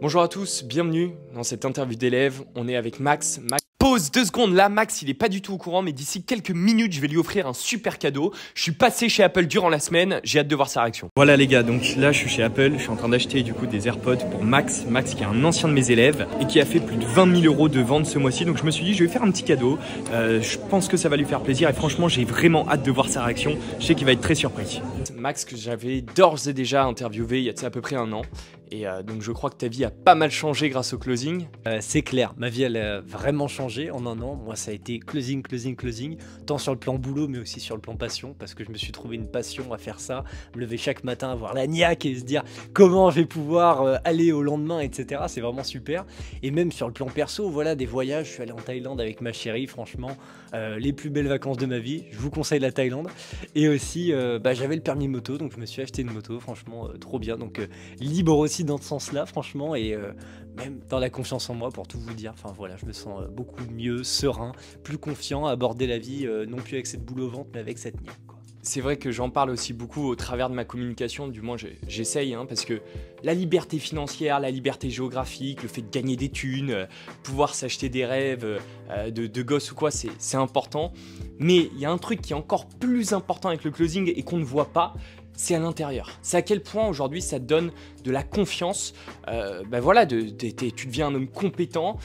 Bonjour à tous, bienvenue dans cette interview d'élèves. On est avec Max. Pause 2 secondes là, Max il est pas du tout au courant, mais d'ici quelques minutes je vais lui offrir un super cadeau. Je suis passé chez Apple durant la semaine, j'ai hâte de voir sa réaction. Voilà les gars, donc là je suis chez Apple, je suis en train d'acheter du coup des AirPods pour Max. Max qui est un ancien de mes élèves et qui a fait plus de 20 000 € de vente ce mois-ci. Donc je me suis dit je vais lui faire un petit cadeau. Je pense que ça va lui faire plaisir et franchement j'ai vraiment hâte de voir sa réaction. Je sais qu'il va être très surpris. Max que j'avais d'ores et déjà interviewé il y a à peu près un an. Et donc je crois que ta vie a pas mal changé grâce au closing. C'est clair, ma vie elle a vraiment changé en un an. Moi ça a été closing, tant sur le plan boulot mais aussi sur le plan passion, parce que je me suis trouvé une passion à faire ça, me lever chaque matin, avoir la niaque et se dire comment je vais pouvoir aller au lendemain, etc. C'est vraiment super. Et même sur le plan perso, voilà, des voyages, je suis allé en Thaïlande avec ma chérie, franchement, les plus belles vacances de ma vie, je vous conseille la Thaïlande. Et aussi, j'avais le permis moto, donc je me suis acheté une moto, franchement, trop bien, donc libre aussi dans ce sens-là, franchement, et même dans la confiance en moi, pour tout vous dire. Enfin voilà, je me sens beaucoup mieux, serein, plus confiant à aborder la vie, non plus avec cette boule au ventre, mais avec cette niaque, quoi. C'est vrai que j'en parle aussi beaucoup au travers de ma communication, du moins j'essaye, parce que la liberté financière, la liberté géographique, le fait de gagner des thunes, pouvoir s'acheter des rêves de gosse ou quoi, c'est important. Mais il y a un truc qui est encore plus important avec le closing et qu'on ne voit pas, c'est à l'intérieur. C'est à quel point aujourd'hui ça te donne de la confiance. Voilà, tu deviens un homme compétent,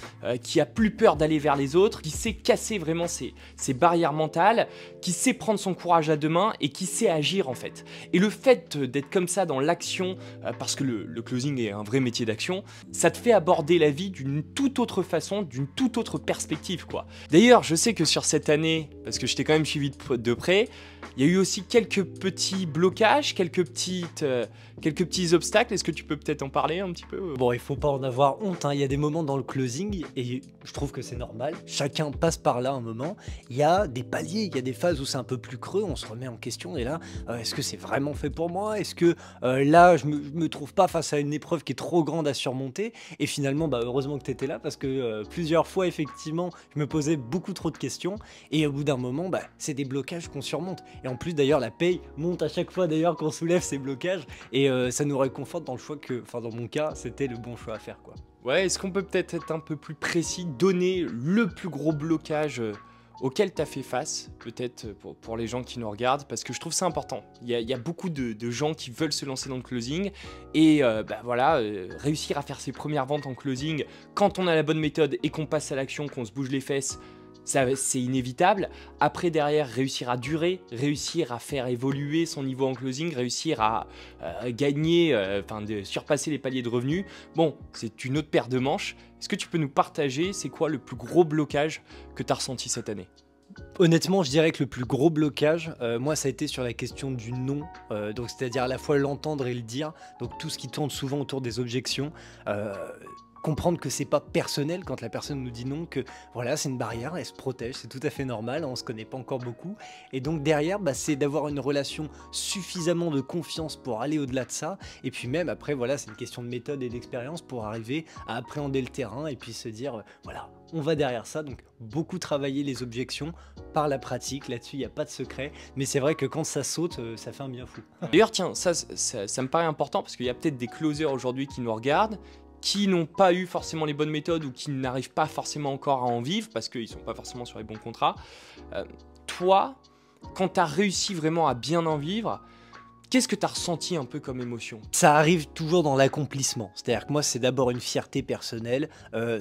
qui a plus peur d'aller vers les autres, qui sait casser vraiment ses barrières mentales, qui sait prendre son courage à deux mains et qui sait agir en fait. Et le fait d'être comme ça dans l'action, parce que le closing est un vrai métier d'action, ça te fait aborder la vie d'une toute autre façon, d'une toute autre perspective, quoi. D'ailleurs, je sais que sur cette année, parce que je t'ai quand même suivi de près, il y a eu aussi quelques petits blocages, quelques petits obstacles. Est-ce que tu peux peut-être en parler un petit peu? Bon, il faut pas en avoir honte, il y a des moments dans le closing, et je trouve que c'est normal, chacun passe par là un moment, il y a des paliers, il y a des phases où c'est un peu plus creux, on se remet en question, et là, est-ce que c'est vraiment fait pour moi? Est-ce que là, je me trouve pas face à une épreuve qui est trop grande à surmonter? Et finalement, heureusement que tu étais là, parce que plusieurs fois, effectivement, je me posais beaucoup trop de questions, et au bout d'un moment, c'est des blocages qu'on surmonte. Et en plus, d'ailleurs, la paye monte à chaque fois d'ailleurs qu'on soulève ces blocages, et ça nous réconforte dans le choix que, enfin dans mon cas, c'était le bon choix à faire, quoi. Ouais, est-ce qu'on peut peut-être être un peu plus précis, donner le plus gros blocage auquel tu as fait face, peut-être pour les gens qui nous regardent, parce que je trouve ça important. Il y a beaucoup de gens qui veulent se lancer dans le closing, et réussir à faire ses premières ventes en closing, quand on a la bonne méthode et qu'on passe à l'action, qu'on se bouge les fesses, c'est inévitable. Après, derrière, réussir à durer, réussir à faire évoluer son niveau en closing, réussir à gagner, de surpasser les paliers de revenus. Bon, c'est une autre paire de manches. Est-ce que tu peux nous partager, c'est quoi le plus gros blocage que tu as ressenti cette année? Honnêtement, je dirais que le plus gros blocage, moi, ça a été sur la question du non, donc c'est-à-dire à la fois l'entendre et le dire, donc tout ce qui tourne souvent autour des objections. Comprendre que c'est pas personnel quand la personne nous dit non, que voilà, c'est une barrière, elle se protège, c'est tout à fait normal, on se connaît pas encore beaucoup, et donc derrière, c'est d'avoir une relation suffisamment de confiance pour aller au-delà de ça, et puis même après, voilà, c'est une question de méthode et d'expérience pour arriver à appréhender le terrain et puis se dire, voilà, on va derrière ça. Donc beaucoup travailler les objections par la pratique, là-dessus il n'y a pas de secret, mais c'est vrai que quand ça saute, ça fait un bien fou. D'ailleurs, tiens, ça me paraît important, parce qu'il y a peut-être des closers aujourd'hui qui nous regardent, qui n'ont pas eu forcément les bonnes méthodes ou qui n'arrivent pas forcément encore à en vivre parce qu'ils ne sont pas forcément sur les bons contrats. Toi, quand tu as réussi vraiment à bien en vivre, qu'est-ce que tu as ressenti un peu comme émotion? Ça arrive toujours dans l'accomplissement, c'est-à-dire que moi c'est d'abord une fierté personnelle,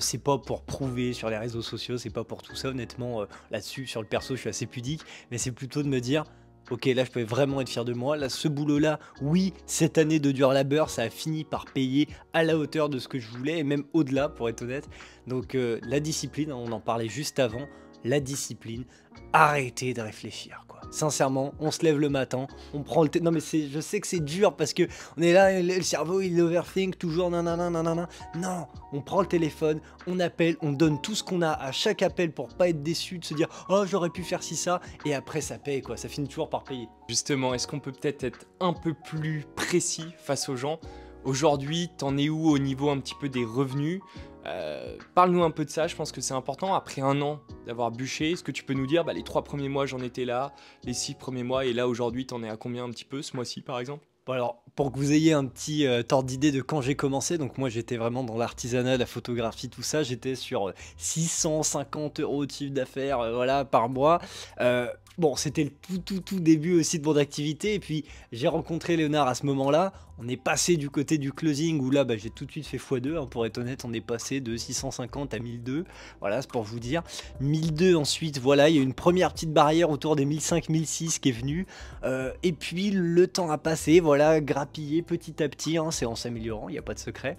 c'est pas pour prouver sur les réseaux sociaux, c'est pas pour tout ça, honnêtement, là-dessus, sur le perso je suis assez pudique, mais c'est plutôt de me dire, ok, là je peux vraiment être fier de moi, là ce boulot-là, oui, cette année de dur labeur, ça a fini par payer à la hauteur de ce que je voulais, et même au-delà pour être honnête. Donc la discipline, on en parlait juste avant, la discipline, arrêtez de réfléchir, quoi. Sincèrement, on se lève le matin, on prend le non mais je sais que c'est dur parce que on est là, le cerveau il overthink toujours, nanana. Non, on prend le téléphone, on appelle, on donne tout ce qu'on a à chaque appel pour pas être déçu, de se dire oh j'aurais pu faire ci ça, et après ça paye, quoi, ça finit toujours par payer. Justement, est-ce qu'on peut peut-être être un peu plus précis face aux gens? Aujourd'hui, t'en es où au niveau un petit peu des revenus? Parle-nous un peu de ça, je pense que c'est important. Après un an d'avoir bûché, est-ce que tu peux nous dire, les 3 premiers mois j'en étais là, les 6 premiers mois, et là aujourd'hui t'en es à combien un petit peu, ce mois-ci par exemple? Bon alors, pour que vous ayez un petit ordre d'idée de quand j'ai commencé, donc moi j'étais vraiment dans l'artisanat, la photographie, tout ça, j'étais sur 650 € de chiffre d'affaires voilà, par mois. Bon, c'était le tout début aussi de mon activité, et puis j'ai rencontré Léonard à ce moment-là. On est passé du côté du closing où là, bah, j'ai tout de suite fait x2, hein, pour être honnête, on est passé de 650 à 1002, voilà, c'est pour vous dire. 1002 ensuite, voilà, il y a une première petite barrière autour des 1005-1006 qui est venue, et puis le temps a passé, voilà, grappillé petit à petit, hein, c'est en s'améliorant, il n'y a pas de secret,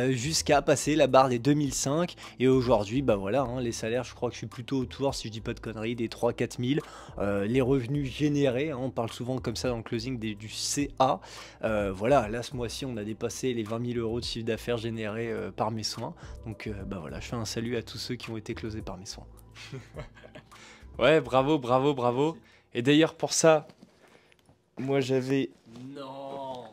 jusqu'à passer la barre des 2005, et aujourd'hui, bah voilà, hein, les salaires, je crois que je suis plutôt autour, si je dis pas de conneries, des 3-4 000, les revenus générés, hein, on parle souvent comme ça dans le closing du CA, voilà, là ce mois-ci on a dépassé les 20 000 € de chiffre d'affaires générés par mes soins, donc bah voilà, je fais un salut à tous ceux qui ont été closés par mes soins. Ouais, bravo, bravo, bravo. Et d'ailleurs pour ça, moi j'avais Non,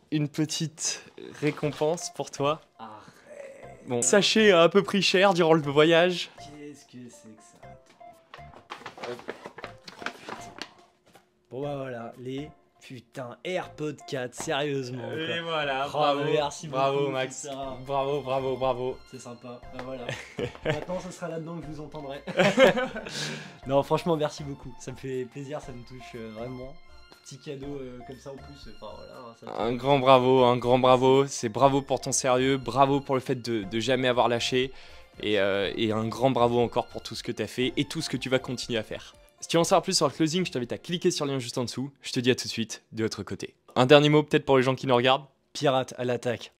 une petite récompense pour toi. arrête, Bon, sachet a un peu pris cher durant le voyage. qu'est-ce que c'est que ça? Bon bah voilà, les putain AirPods 4, sérieusement quoi. Et voilà, Oh, bravo, merci bravo beaucoup, Max, Sarah. bravo, bravo, bravo. C'est sympa, bah voilà. Maintenant ce sera là-dedans que je vous entendrai. Non franchement merci beaucoup, ça me fait plaisir, ça me touche vraiment. Petit cadeau comme ça en plus, enfin voilà. Ça Un grand bravo, c'est bravo pour ton sérieux, bravo pour le fait de jamais avoir lâché, et un grand bravo encore pour tout ce que tu as fait et tout ce que tu vas continuer à faire. Si tu veux en savoir plus sur le closing, je t'invite à cliquer sur le lien juste en dessous. Je te dis à tout de suite de l'autre côté. Un dernier mot peut-être pour les gens qui nous regardent. Pirate à l'attaque.